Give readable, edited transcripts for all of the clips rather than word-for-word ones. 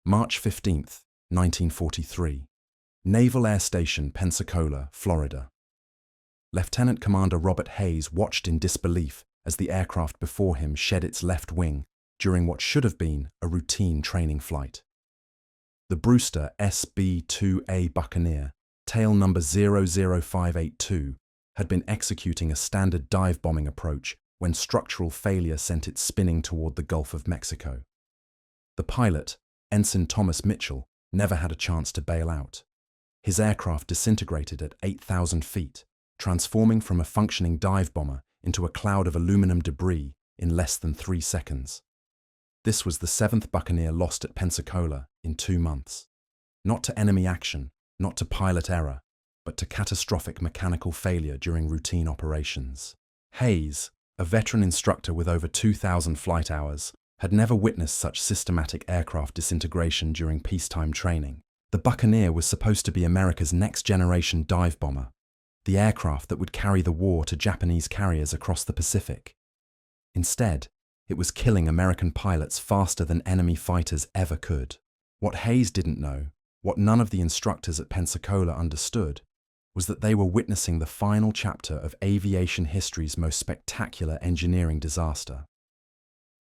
March 15, 1943. Naval Air Station Pensacola, Florida. Lieutenant Commander Robert Hayes watched in disbelief as the aircraft before him shed its left wing during what should have been a routine training flight. The Brewster SB-2A Buccaneer, tail number 00582, had been executing a standard dive bombing approach when structural failure sent it spinning toward the Gulf of Mexico. The pilot, Ensign Thomas Mitchell, never had a chance to bail out. His aircraft disintegrated at 8,000 feet, transforming from a functioning dive bomber into a cloud of aluminum debris in less than 3 seconds. This was the 7th Buccaneer lost at Pensacola in 2 months. Not to enemy action, not to pilot error, but to catastrophic mechanical failure during routine operations. Hayes, a veteran instructor with over 2,000 flight hours, had never witnessed such systematic aircraft disintegration during peacetime training. The Buccaneer was supposed to be America's next-generation dive bomber, the aircraft that would carry the war to Japanese carriers across the Pacific. Instead, it was killing American pilots faster than enemy fighters ever could. What Hayes didn't know, what none of the instructors at Pensacola understood, was that they were witnessing the final chapter of aviation history's most spectacular engineering disaster.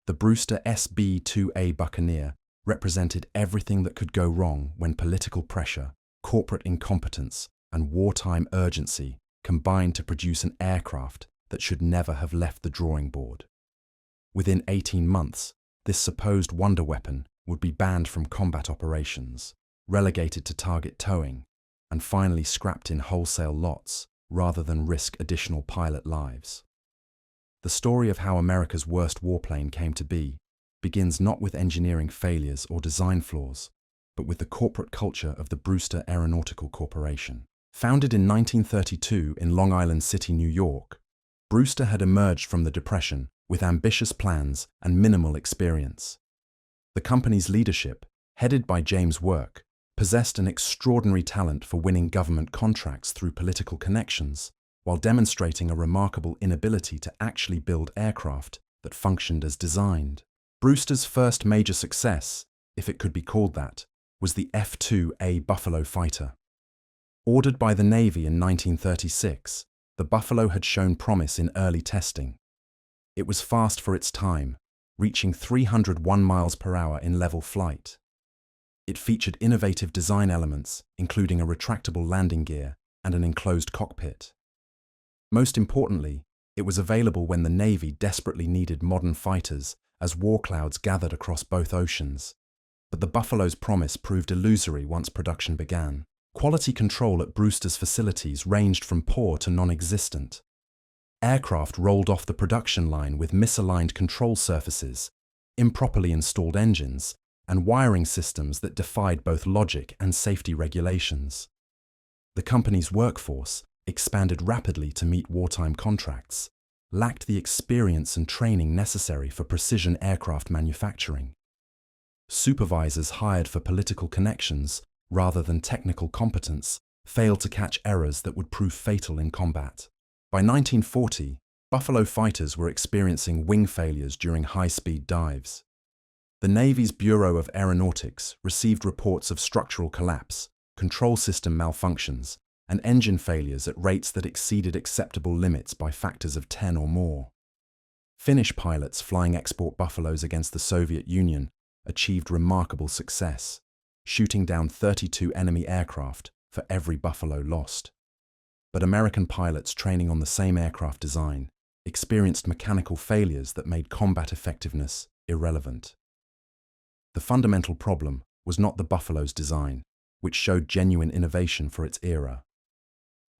The Brewster SB-2A Buccaneer represented everything that could go wrong when political pressure, corporate incompetence, and wartime urgency combined to produce an aircraft that should never have left the drawing board. Within 18 months, this supposed wonder weapon would be banned from combat operations, relegated to target towing, and finally scrapped in wholesale lots rather than risk additional pilot lives. The story of how America's worst warplane came to be begins not with engineering failures or design flaws, but with the corporate culture of the Brewster Aeronautical Corporation. Founded in 1932 in Long Island City, New York, Brewster had emerged from the Depression with ambitious plans and minimal experience. The company's leadership, headed by James Work, possessed an extraordinary talent for winning government contracts through political connections, while demonstrating a remarkable inability to actually build aircraft that functioned as designed. Brewster's first major success, if it could be called that, was the F-2A Buffalo fighter. Ordered by the Navy in 1936, the Buffalo had shown promise in early testing. It was fast for its time, reaching 301 miles per hour in level flight. It featured innovative design elements, including a retractable landing gear and an enclosed cockpit. Most importantly, it was available when the Navy desperately needed modern fighters as war clouds gathered across both oceans. But the Buffalo's promise proved illusory once production began. Quality control at Brewster's facilities ranged from poor to non-existent. Aircraft rolled off the production line with misaligned control surfaces, improperly installed engines, and wiring systems that defied both logic and safety regulations. The company's workforce, expanded rapidly to meet wartime contracts, lacked the experience and training necessary for precision aircraft manufacturing. Supervisors hired for political connections rather than technical competence failed to catch errors that would prove fatal in combat. By 1940, Buffalo fighters were experiencing wing failures during high-speed dives. The Navy's Bureau of Aeronautics received reports of structural collapse, control system malfunctions, and engine failures at rates that exceeded acceptable limits by factors of 10 or more. Finnish pilots flying export Buffaloes against the Soviet Union achieved remarkable success, shooting down 32 enemy aircraft for every Buffalo lost. But American pilots training on the same aircraft design experienced mechanical failures that made combat effectiveness irrelevant. The fundamental problem was not the Buffalo's design, which showed genuine innovation for its era.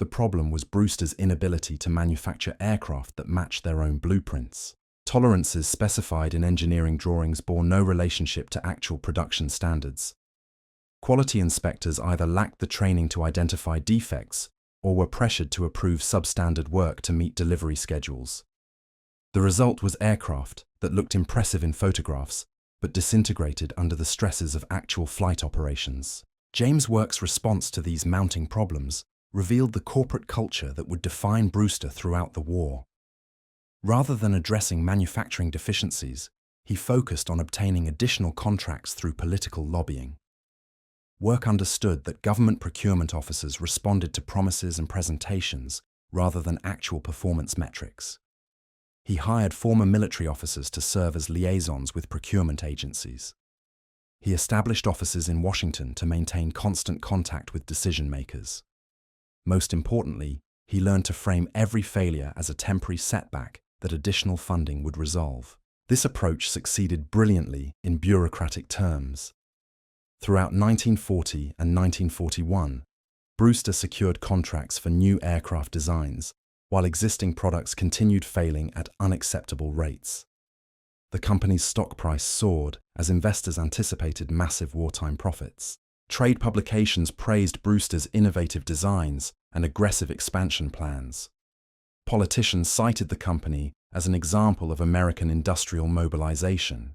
The problem was Brewster's inability to manufacture aircraft that matched their own blueprints. Tolerances specified in engineering drawings bore no relationship to actual production standards. Quality inspectors either lacked the training to identify defects or were pressured to approve substandard work to meet delivery schedules. The result was aircraft that looked impressive in photographs but disintegrated under the stresses of actual flight operations. James Work's response to these mounting problems revealed the corporate culture that would define Brewster throughout the war. Rather than addressing manufacturing deficiencies, he focused on obtaining additional contracts through political lobbying. Work understood that government procurement officers responded to promises and presentations rather than actual performance metrics. He hired former military officers to serve as liaisons with procurement agencies. He established offices in Washington to maintain constant contact with decision-makers. Most importantly, he learned to frame every failure as a temporary setback that additional funding would resolve. This approach succeeded brilliantly in bureaucratic terms. Throughout 1940 and 1941, Brewster secured contracts for new aircraft designs, while existing products continued failing at unacceptable rates. The company's stock price soared as investors anticipated massive wartime profits. Trade publications praised Brewster's innovative designs and aggressive expansion plans. Politicians cited the company as an example of American industrial mobilization.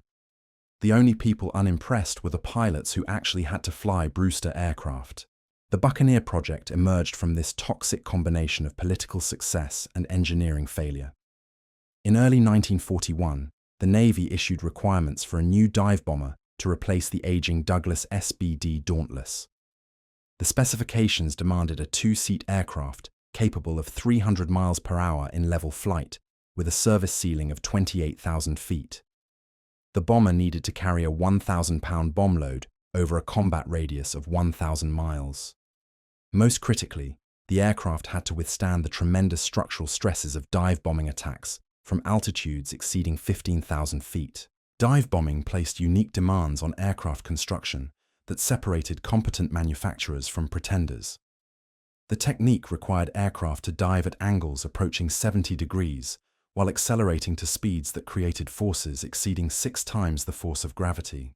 The only people unimpressed were the pilots who actually had to fly Brewster aircraft. The Buccaneer project emerged from this toxic combination of political success and engineering failure. In early 1941, the Navy issued requirements for a new dive bomber to replace the aging Douglas SB-2A Dauntless. The specifications demanded a two-seat aircraft capable of 300 miles per hour in level flight, with a service ceiling of 28,000 feet. The bomber needed to carry a 1,000-pound bomb load over a combat radius of 1,000 miles. Most critically, the aircraft had to withstand the tremendous structural stresses of dive bombing attacks from altitudes exceeding 15,000 feet. Dive bombing placed unique demands on aircraft construction that separated competent manufacturers from pretenders. The technique required aircraft to dive at angles approaching 70 degrees, while accelerating to speeds that created forces exceeding 6 times the force of gravity.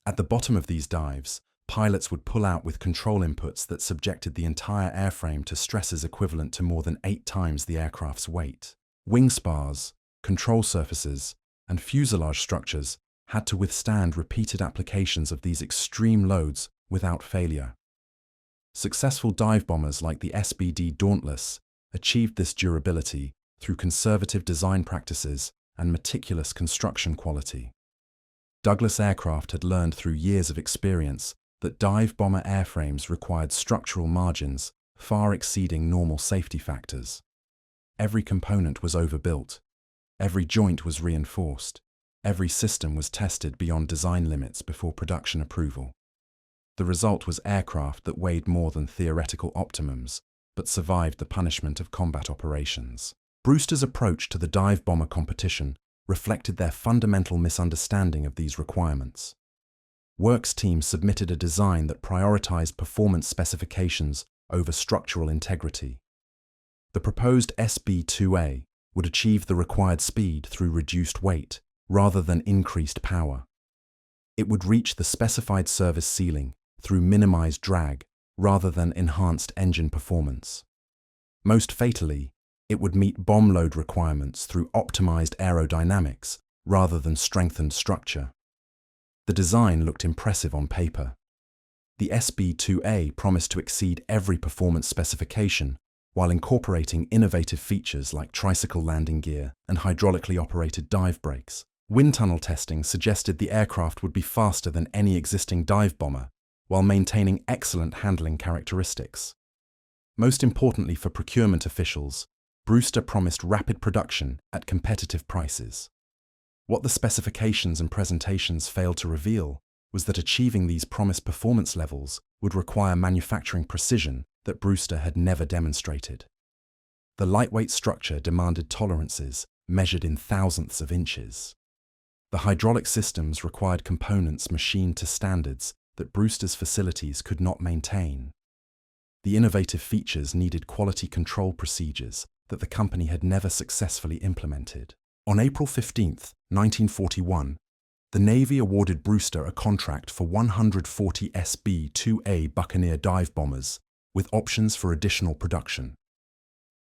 At the bottom of these dives, pilots would pull out with control inputs that subjected the entire airframe to stresses equivalent to more than 8 times the aircraft's weight. Wing spars, control surfaces, and fuselage structures had to withstand repeated applications of these extreme loads without failure. Successful dive bombers like the SB-2A Dauntless achieved this durability through conservative design practices and meticulous construction quality. Douglas Aircraft had learned through years of experience that dive bomber airframes required structural margins far exceeding normal safety factors. Every component was overbuilt. Every joint was reinforced. Every system was tested beyond design limits before production approval. The result was aircraft that weighed more than theoretical optimums, but survived the punishment of combat operations. Brewster's approach to the dive bomber competition reflected their fundamental misunderstanding of these requirements. Works teams submitted a design that prioritized performance specifications over structural integrity. The proposed SB-2A would achieve the required speed through reduced weight rather than increased power. It would reach the specified service ceiling through minimized drag rather than enhanced engine performance. Most fatally, it would meet bomb load requirements through optimized aerodynamics rather than strengthened structure. The design looked impressive on paper. The SB-2A promised to exceed every performance specification while incorporating innovative features like tricycle landing gear and hydraulically operated dive brakes. Wind tunnel testing suggested the aircraft would be faster than any existing dive bomber while maintaining excellent handling characteristics. Most importantly for procurement officials, Brewster promised rapid production at competitive prices. What the specifications and presentations failed to reveal was that achieving these promised performance levels would require manufacturing precision that Brewster had never demonstrated. The lightweight structure demanded tolerances measured in thousandths of inches. The hydraulic systems required components machined to standards that Brewster's facilities could not maintain. The innovative features needed quality control procedures that the company had never successfully implemented. On April 15, 1941, the Navy awarded Brewster a contract for 140 SB-2A Buccaneer dive bombers, with options for additional production.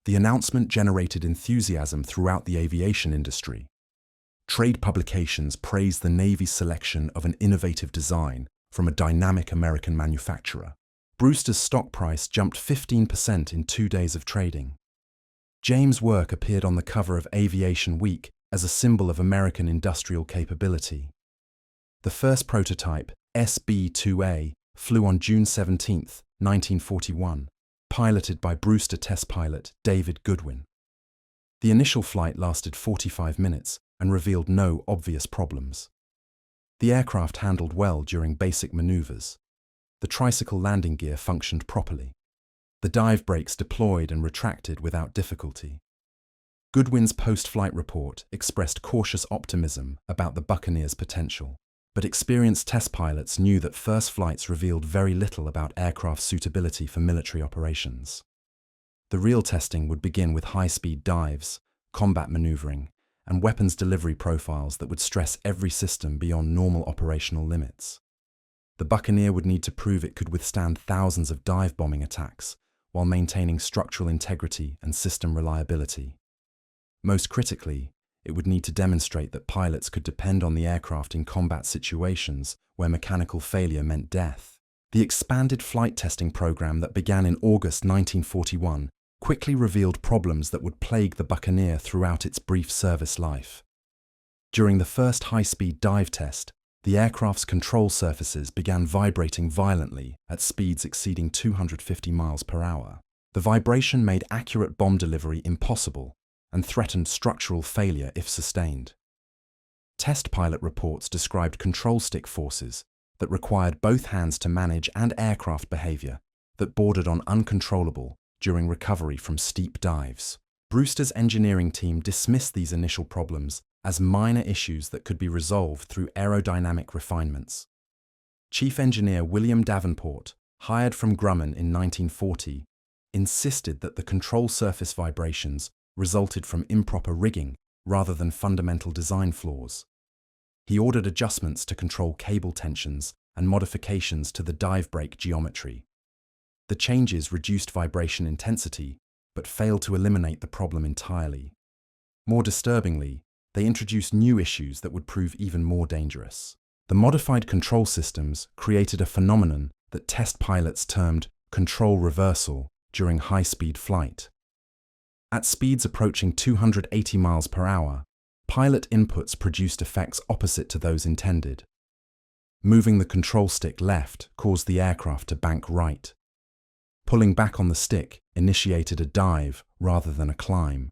The announcement generated enthusiasm throughout the aviation industry. Trade publications praised the Navy's selection of an innovative design from a dynamic American manufacturer. Brewster's stock price jumped 15% in 2 days of trading. James' work appeared on the cover of Aviation Week as a symbol of American industrial capability. The first prototype, SB-2A, flew on June 17, 1941, piloted by Brewster test pilot David Goodwin. The initial flight lasted 45 minutes and revealed no obvious problems. The aircraft handled well during basic maneuvers. The tricycle landing gear functioned properly. The dive brakes deployed and retracted without difficulty. Goodwin's post-flight report expressed cautious optimism about the Buccaneer's potential, but experienced test pilots knew that first flights revealed very little about aircraft suitability for military operations. The real testing would begin with high-speed dives, combat maneuvering, and weapons delivery profiles that would stress every system beyond normal operational limits. The Buccaneer would need to prove it could withstand thousands of dive bombing attacks while maintaining structural integrity and system reliability. Most critically, it would need to demonstrate that pilots could depend on the aircraft in combat situations where mechanical failure meant death. The expanded flight testing program that began in August 1941 quickly revealed problems that would plague the Buccaneer throughout its brief service life. During the first high-speed dive test, the aircraft's control surfaces began vibrating violently at speeds exceeding 250 miles per hour. The vibration made accurate bomb delivery impossible and threatened structural failure if sustained. Test pilot reports described control stick forces that required both hands to manage and aircraft behavior that bordered on uncontrollable during recovery from steep dives. Brewster's engineering team dismissed these initial problems as minor issues that could be resolved through aerodynamic refinements. Chief Engineer William Davenport, hired from Grumman in 1940, insisted that the control surface vibrations resulted from improper rigging rather than fundamental design flaws. He ordered adjustments to control cable tensions and modifications to the dive brake geometry. The changes reduced vibration intensity, but failed to eliminate the problem entirely. More disturbingly, they introduced new issues that would prove even more dangerous. The modified control systems created a phenomenon that test pilots termed control reversal during high-speed flight. At speeds approaching 280 miles per hour, pilot inputs produced effects opposite to those intended. Moving the control stick left caused the aircraft to bank right. Pulling back on the stick initiated a dive rather than a climb.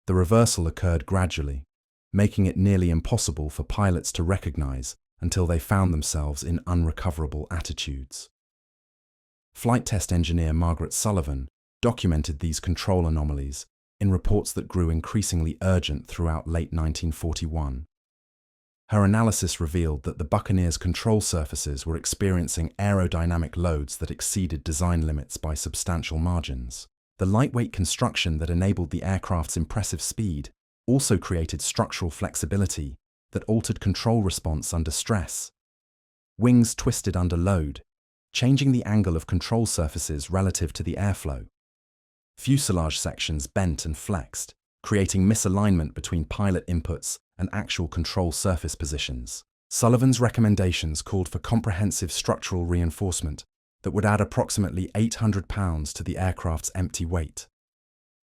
The reversal occurred gradually, making it nearly impossible for pilots to recognize until they found themselves in unrecoverable attitudes. Flight test engineer Margaret Sullivan documented these control anomalies in reports that grew increasingly urgent throughout late 1941. Her analysis revealed that the Buccaneer's control surfaces were experiencing aerodynamic loads that exceeded design limits by substantial margins. The lightweight construction that enabled the aircraft's impressive speed also created structural flexibility that altered control response under stress. Wings twisted under load, changing the angle of control surfaces relative to the airflow. Fuselage sections bent and flexed, creating misalignment between pilot inputs and actual control surface positions. Sullivan's recommendations called for comprehensive structural reinforcement that would add approximately 800 pounds to the aircraft's empty weight.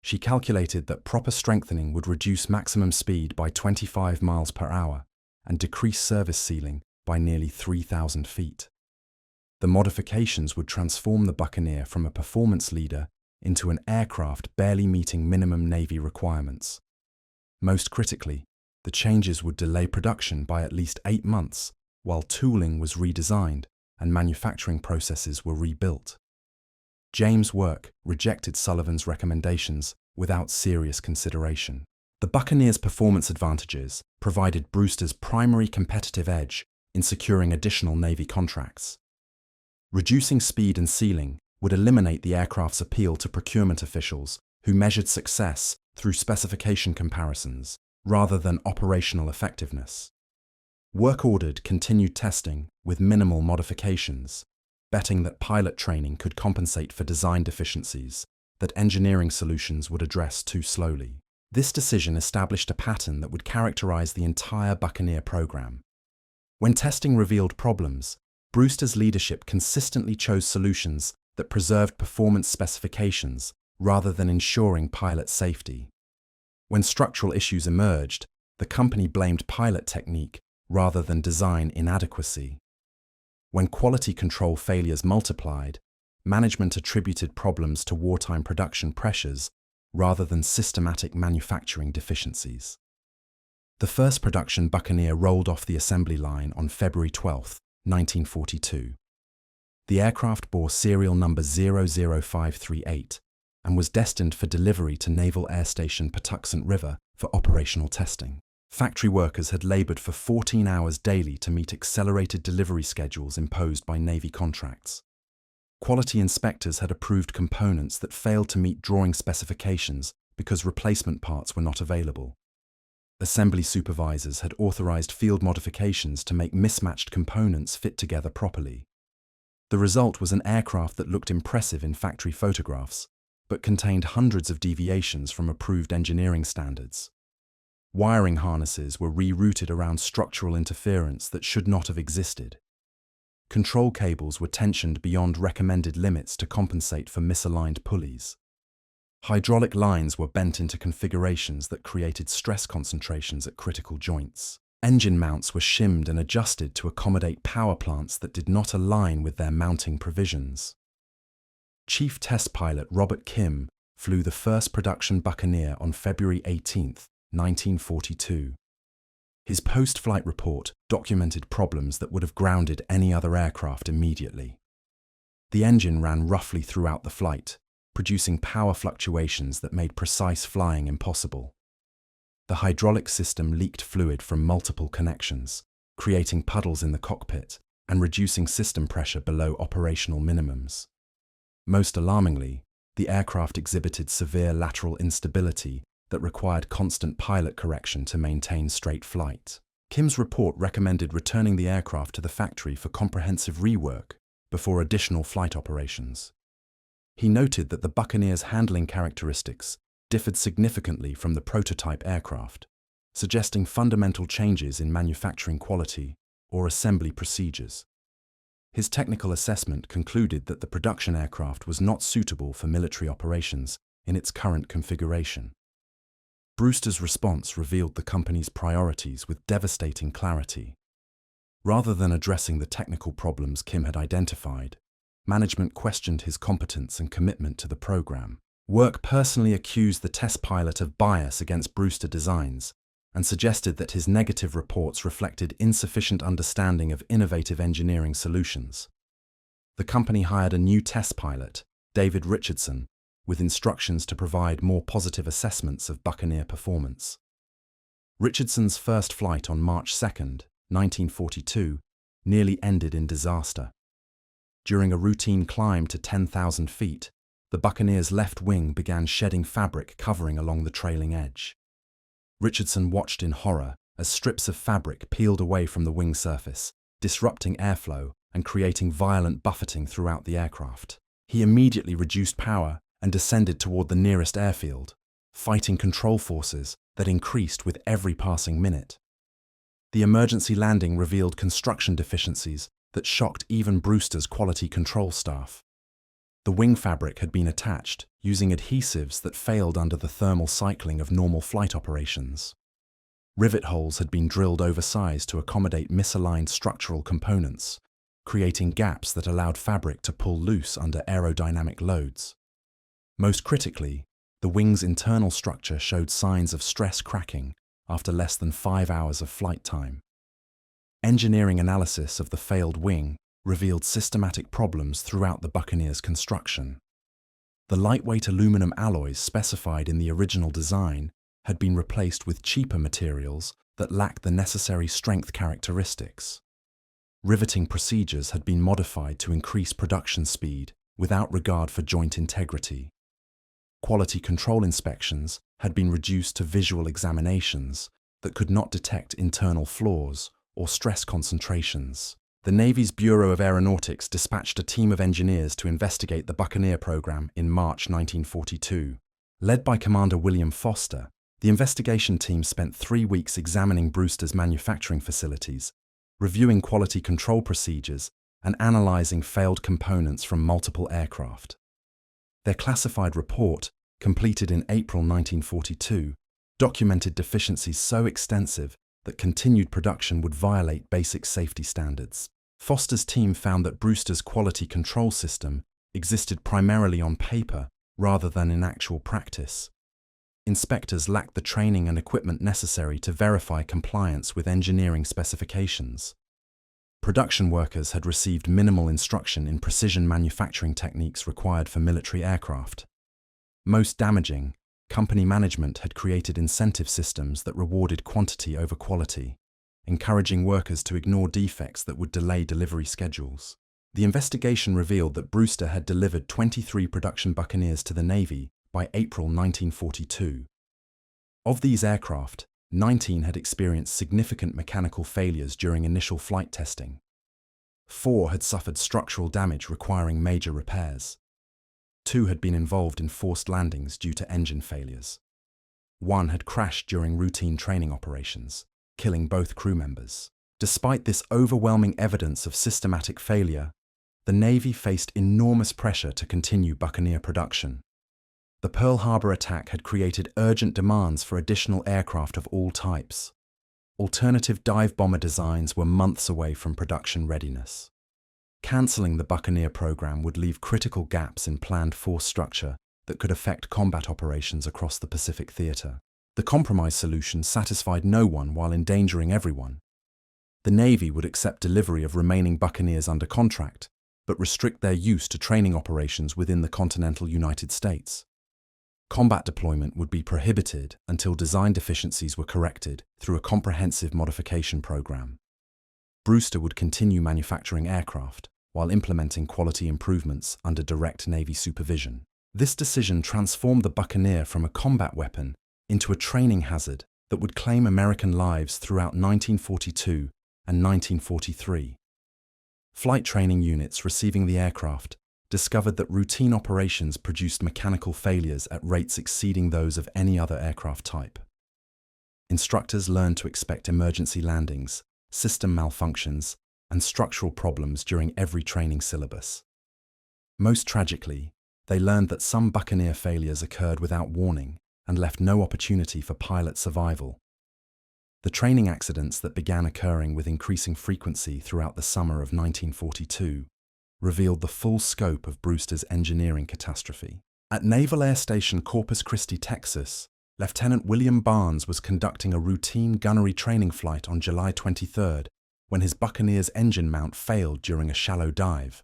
She calculated that proper strengthening would reduce maximum speed by 25 miles per hour and decrease service ceiling by nearly 3,000 feet. The modifications would transform the Buccaneer from a performance leader into an aircraft barely meeting minimum Navy requirements. Most critically, the changes would delay production by at least 8 months, while tooling was redesigned and manufacturing processes were rebuilt. James Work rejected Sullivan's recommendations without serious consideration. The Buccaneer's performance advantages provided Brewster's primary competitive edge in securing additional Navy contracts. Reducing speed and ceiling would eliminate the aircraft's appeal to procurement officials who measured success through specification comparisons rather than operational effectiveness. Work ordered continued testing with minimal modifications, betting that pilot training could compensate for design deficiencies that engineering solutions would address too slowly. This decision established a pattern that would characterize the entire Buccaneer program. When testing revealed problems, Brewster's leadership consistently chose solutions that preserved performance specifications rather than ensuring pilot safety. When structural issues emerged, the company blamed pilot technique rather than design inadequacy. When quality control failures multiplied, management attributed problems to wartime production pressures rather than systematic manufacturing deficiencies. The first production Buccaneer rolled off the assembly line on February 12, 1942. The aircraft bore serial number 00538 and was destined for delivery to Naval Air Station Patuxent River for operational testing. Factory workers had labored for 14 hours daily to meet accelerated delivery schedules imposed by Navy contracts. Quality inspectors had approved components that failed to meet drawing specifications because replacement parts were not available. Assembly supervisors had authorized field modifications to make mismatched components fit together properly. The result was an aircraft that looked impressive in factory photographs, but contained hundreds of deviations from approved engineering standards. Wiring harnesses were rerouted around structural interference that should not have existed. Control cables were tensioned beyond recommended limits to compensate for misaligned pulleys. Hydraulic lines were bent into configurations that created stress concentrations at critical joints. Engine mounts were shimmed and adjusted to accommodate power plants that did not align with their mounting provisions. Chief Test Pilot Robert Kim flew the first production Buccaneer on February 18, 1942. His post-flight report documented problems that would have grounded any other aircraft immediately. The engine ran roughly throughout the flight, producing power fluctuations that made precise flying impossible. The hydraulic system leaked fluid from multiple connections, creating puddles in the cockpit and reducing system pressure below operational minimums. Most alarmingly, the aircraft exhibited severe lateral instability that required constant pilot correction to maintain straight flight. Kim's report recommended returning the aircraft to the factory for comprehensive rework before additional flight operations. He noted that the Buccaneer's handling characteristics differed significantly from the prototype aircraft, suggesting fundamental changes in manufacturing quality or assembly procedures. His technical assessment concluded that the production aircraft was not suitable for military operations in its current configuration. Brewster's response revealed the company's priorities with devastating clarity. Rather than addressing the technical problems Kim had identified, management questioned his competence and commitment to the program. Work personally accused the test pilot of bias against Brewster designs and suggested that his negative reports reflected insufficient understanding of innovative engineering solutions. The company hired a new test pilot, David Richardson, with instructions to provide more positive assessments of Buccaneer performance. Richardson's first flight on March 2, 1942, nearly ended in disaster. During a routine climb to 10,000 feet, the Buccaneer's left wing began shedding fabric covering along the trailing edge. Richardson watched in horror as strips of fabric peeled away from the wing surface, disrupting airflow and creating violent buffeting throughout the aircraft. He immediately reduced power and descended toward the nearest airfield, fighting control forces that increased with every passing minute. The emergency landing revealed construction deficiencies that shocked even Brewster's quality control staff. The wing fabric had been attached using adhesives that failed under the thermal cycling of normal flight operations. Rivet holes had been drilled oversized to accommodate misaligned structural components, creating gaps that allowed fabric to pull loose under aerodynamic loads. Most critically, the wing's internal structure showed signs of stress cracking after less than 5 hours of flight time. Engineering analysis of the failed wing revealed systematic problems throughout the Buccaneer's construction. The lightweight aluminum alloys specified in the original design had been replaced with cheaper materials that lacked the necessary strength characteristics. Riveting procedures had been modified to increase production speed without regard for joint integrity. Quality control inspections had been reduced to visual examinations that could not detect internal flaws or stress concentrations. The Navy's Bureau of Aeronautics dispatched a team of engineers to investigate the Buccaneer program in March 1942. Led by Commander William Foster, the investigation team spent 3 weeks examining Brewster's manufacturing facilities, reviewing quality control procedures, and analyzing failed components from multiple aircraft. Their classified report, completed in April 1942, documented deficiencies so extensive that continued production would violate basic safety standards. Foster's team found that Brewster's quality control system existed primarily on paper rather than in actual practice. Inspectors lacked the training and equipment necessary to verify compliance with engineering specifications. Production workers had received minimal instruction in precision manufacturing techniques required for military aircraft. Most damaging, company management had created incentive systems that rewarded quantity over quality, encouraging workers to ignore defects that would delay delivery schedules. The investigation revealed that Brewster had delivered 23 production Buccaneers to the Navy by April 1942. Of these aircraft, 19 had experienced significant mechanical failures during initial flight testing. 4 had suffered structural damage requiring major repairs. 2 had been involved in forced landings due to engine failures. 1 had crashed during routine training operations, killing both crew members. Despite this overwhelming evidence of systematic failure, the Navy faced enormous pressure to continue Buccaneer production. The Pearl Harbor attack had created urgent demands for additional aircraft of all types. Alternative dive bomber designs were months away from production readiness. Cancelling the Buccaneer program would leave critical gaps in planned force structure that could affect combat operations across the Pacific theater. The compromise solution satisfied no one while endangering everyone. The Navy would accept delivery of remaining Buccaneers under contract, but restrict their use to training operations within the continental United States. Combat deployment would be prohibited until design deficiencies were corrected through a comprehensive modification program. Brewster would continue manufacturing aircraft while implementing quality improvements under direct Navy supervision. This decision transformed the Buccaneer from a combat weapon into a training hazard that would claim American lives throughout 1942 and 1943. Flight training units receiving the aircraft discovered that routine operations produced mechanical failures at rates exceeding those of any other aircraft type. Instructors learned to expect emergency landings, system malfunctions, and structural problems during every training syllabus. Most tragically, they learned that some Buccaneer failures occurred without warning and left no opportunity for pilot survival. The training accidents that began occurring with increasing frequency throughout the summer of 1942 revealed the full scope of Brewster's engineering catastrophe. At Naval Air Station Corpus Christi, Texas, Lieutenant William Barnes was conducting a routine gunnery training flight on July 23rd when his Buccaneer's engine mount failed during a shallow dive.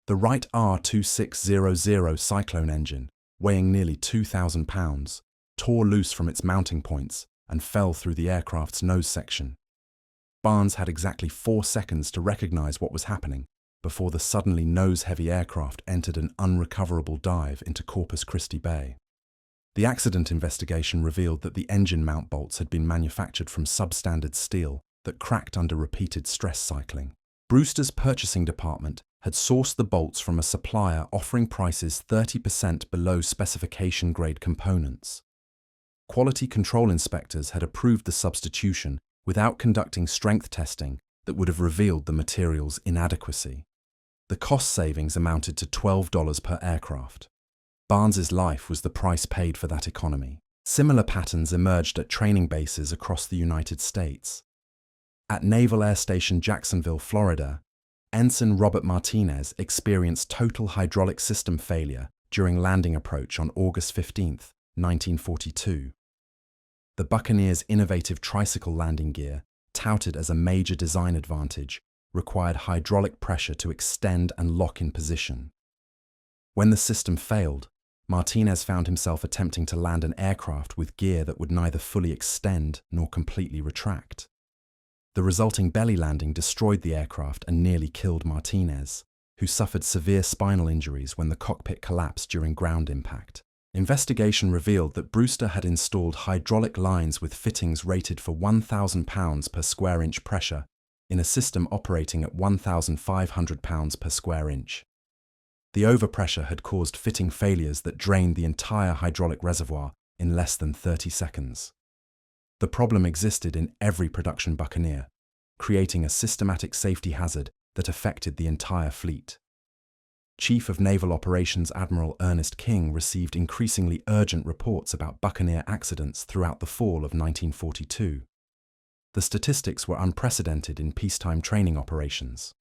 The Wright R-2600 Cyclone engine, weighing nearly 2,000 pounds, tore loose from its mounting points and fell through the aircraft's nose section. Barnes had exactly 4 seconds to recognize what was happening before the suddenly nose-heavy aircraft entered an unrecoverable dive into Corpus Christi Bay. The accident investigation revealed that the engine mount bolts had been manufactured from substandard steel that cracked under repeated stress cycling. Brewster's purchasing department had sourced the bolts from a supplier offering prices 30% below specification-grade components. Quality control inspectors had approved the substitution without conducting strength testing that would have revealed the material's inadequacy. The cost savings amounted to $12 per aircraft. Barnes's life was the price paid for that economy. Similar patterns emerged at training bases across the United States. At Naval Air Station Jacksonville, Florida, Ensign Robert Martinez experienced total hydraulic system failure during landing approach on August 15, 1942. The Buccaneer's innovative tricycle landing gear, touted as a major design advantage, required hydraulic pressure to extend and lock in position. When the system failed, Martinez found himself attempting to land an aircraft with gear that would neither fully extend nor completely retract. The resulting belly landing destroyed the aircraft and nearly killed Martinez, who suffered severe spinal injuries when the cockpit collapsed during ground impact. Investigation revealed that Brewster had installed hydraulic lines with fittings rated for 1,000 pounds per square inch pressure in a system operating at 1,500 pounds per square inch. The overpressure had caused fitting failures that drained the entire hydraulic reservoir in less than 30 seconds. The problem existed in every production Buccaneer, creating a systematic safety hazard that affected the entire fleet. Chief of Naval Operations Admiral Ernest King received increasingly urgent reports about Buccaneer accidents throughout the fall of 1942. The statistics were unprecedented in peacetime training operations.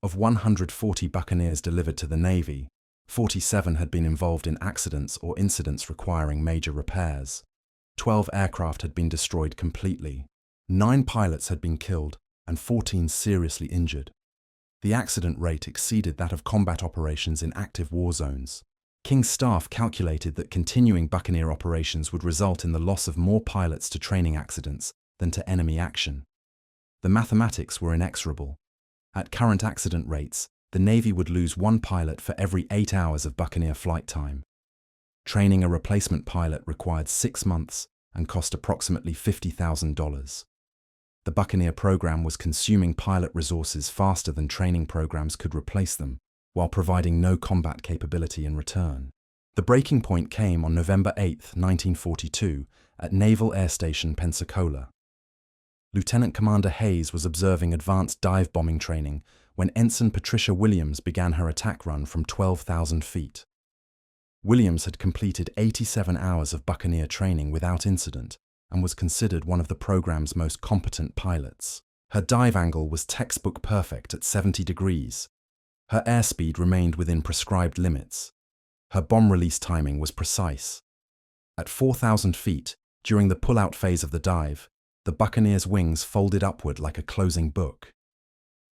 Of 140 Buccaneers delivered to the Navy, 47 had been involved in accidents or incidents requiring major repairs. 12 aircraft had been destroyed completely. 9 pilots had been killed and 14 seriously injured. The accident rate exceeded that of combat operations in active war zones. King's staff calculated that continuing Buccaneer operations would result in the loss of more pilots to training accidents than to enemy action. The mathematics were inexorable. At current accident rates, the Navy would lose 1 pilot for every 8 hours of Buccaneer flight time. Training a replacement pilot required 6 months and cost approximately $50,000. The Buccaneer program was consuming pilot resources faster than training programs could replace them, while providing no combat capability in return. The breaking point came on November 8, 1942, at Naval Air Station Pensacola. Lieutenant Commander Hayes was observing advanced dive bombing training when Ensign Patricia Williams began her attack run from 12,000 feet. Williams had completed 87 hours of Buccaneer training without incident and was considered one of the program's most competent pilots. Her dive angle was textbook perfect at 70 degrees. Her airspeed remained within prescribed limits. Her bomb release timing was precise. At 4,000 feet, during the pull-out phase of the dive, the Buccaneer's wings folded upward like a closing book.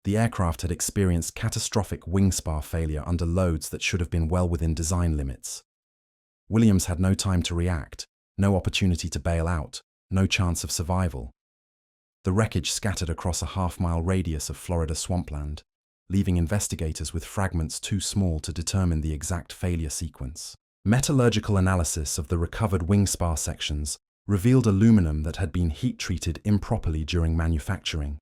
The aircraft had experienced catastrophic wing spar failure under loads that should have been well within design limits. Williams had no time to react, no opportunity to bail out, no chance of survival. The wreckage scattered across a half-mile radius of Florida swampland, leaving investigators with fragments too small to determine the exact failure sequence. Metallurgical analysis of the recovered wing spar sections revealed aluminum that had been heat-treated improperly during manufacturing.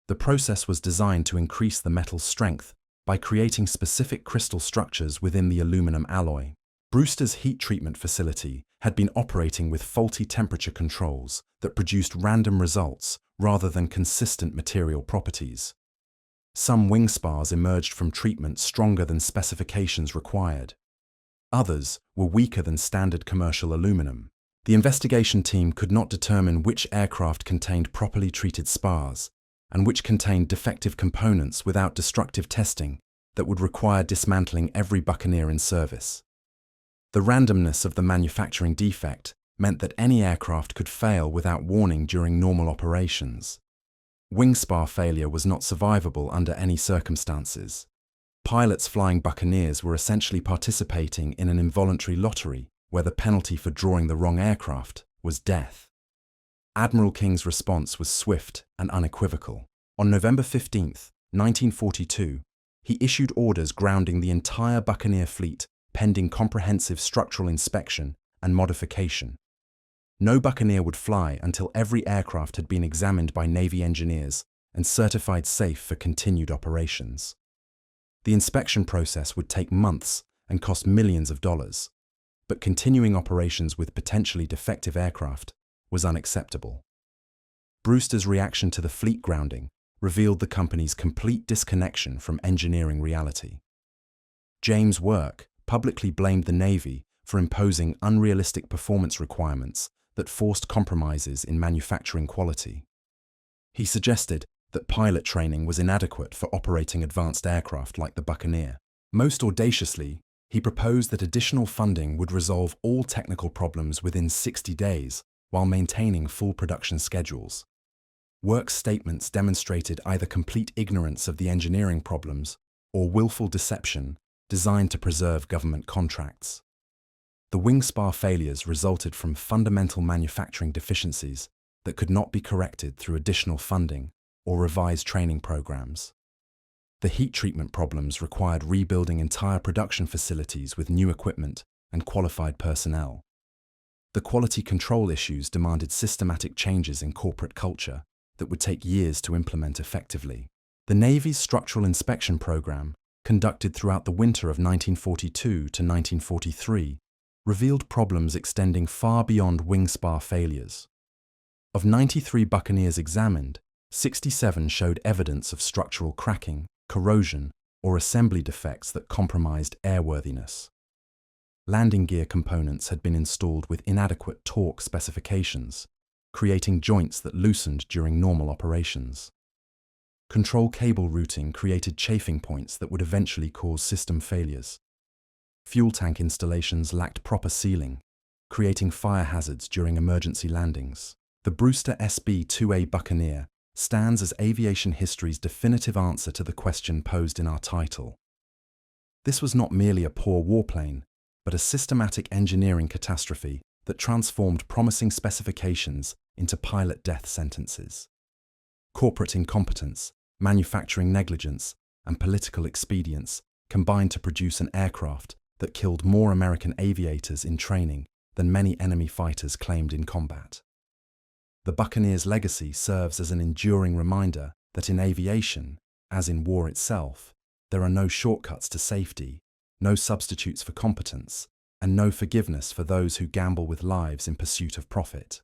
The process was designed to increase the metal's strength by creating specific crystal structures within the aluminum alloy. Brewster's heat treatment facility had been operating with faulty temperature controls that produced random results rather than consistent material properties. Some wing spars emerged from treatment stronger than specifications required. Others were weaker than standard commercial aluminum. The investigation team could not determine which aircraft contained properly treated spars and which contained defective components without destructive testing that would require dismantling every Buccaneer in service. The randomness of the manufacturing defect meant that any aircraft could fail without warning during normal operations. Wing spar failure was not survivable under any circumstances. Pilots flying Buccaneers were essentially participating in an involuntary lottery where the penalty for drawing the wrong aircraft was death. Admiral King's response was swift and unequivocal. On November 15, 1942, he issued orders grounding the entire Buccaneer fleet pending comprehensive structural inspection and modification. No Buccaneer would fly until every aircraft had been examined by Navy engineers and certified safe for continued operations. The inspection process would take months and cost millions of dollars, but continuing operations with potentially defective aircraft was unacceptable. Brewster's reaction to the fleet grounding revealed the company's complete disconnection from engineering reality. James Work publicly blamed the Navy for imposing unrealistic performance requirements that forced compromises in manufacturing quality. He suggested that pilot training was inadequate for operating advanced aircraft like the Buccaneer. Most audaciously, he proposed that additional funding would resolve all technical problems within 60 days while maintaining full production schedules. Work's statements demonstrated either complete ignorance of the engineering problems or willful deception designed to preserve government contracts. The wing spar failures resulted from fundamental manufacturing deficiencies that could not be corrected through additional funding or revised training programs. The heat treatment problems required rebuilding entire production facilities with new equipment and qualified personnel. The quality control issues demanded systematic changes in corporate culture that would take years to implement effectively. The Navy's structural inspection program, conducted throughout the winter of 1942 to 1943, revealed problems extending far beyond wing spar failures. Of 93 Buccaneers examined, 67 showed evidence of structural cracking, corrosion, or assembly defects that compromised airworthiness. Landing gear components had been installed with inadequate torque specifications, creating joints that loosened during normal operations. Control cable routing created chafing points that would eventually cause system failures. Fuel tank installations lacked proper sealing, creating fire hazards during emergency landings. The Brewster SB-2A Buccaneer stands as aviation history's definitive answer to the question posed in our title. This was not merely a poor warplane, but a systematic engineering catastrophe that transformed promising specifications into pilot death sentences. Corporate incompetence, manufacturing negligence, and political expedience combined to produce an aircraft that killed more American aviators in training than many enemy fighters claimed in combat. The Buccaneer's legacy serves as an enduring reminder that in aviation, as in war itself, there are no shortcuts to safety, no substitutes for competence, and no forgiveness for those who gamble with lives in pursuit of profit.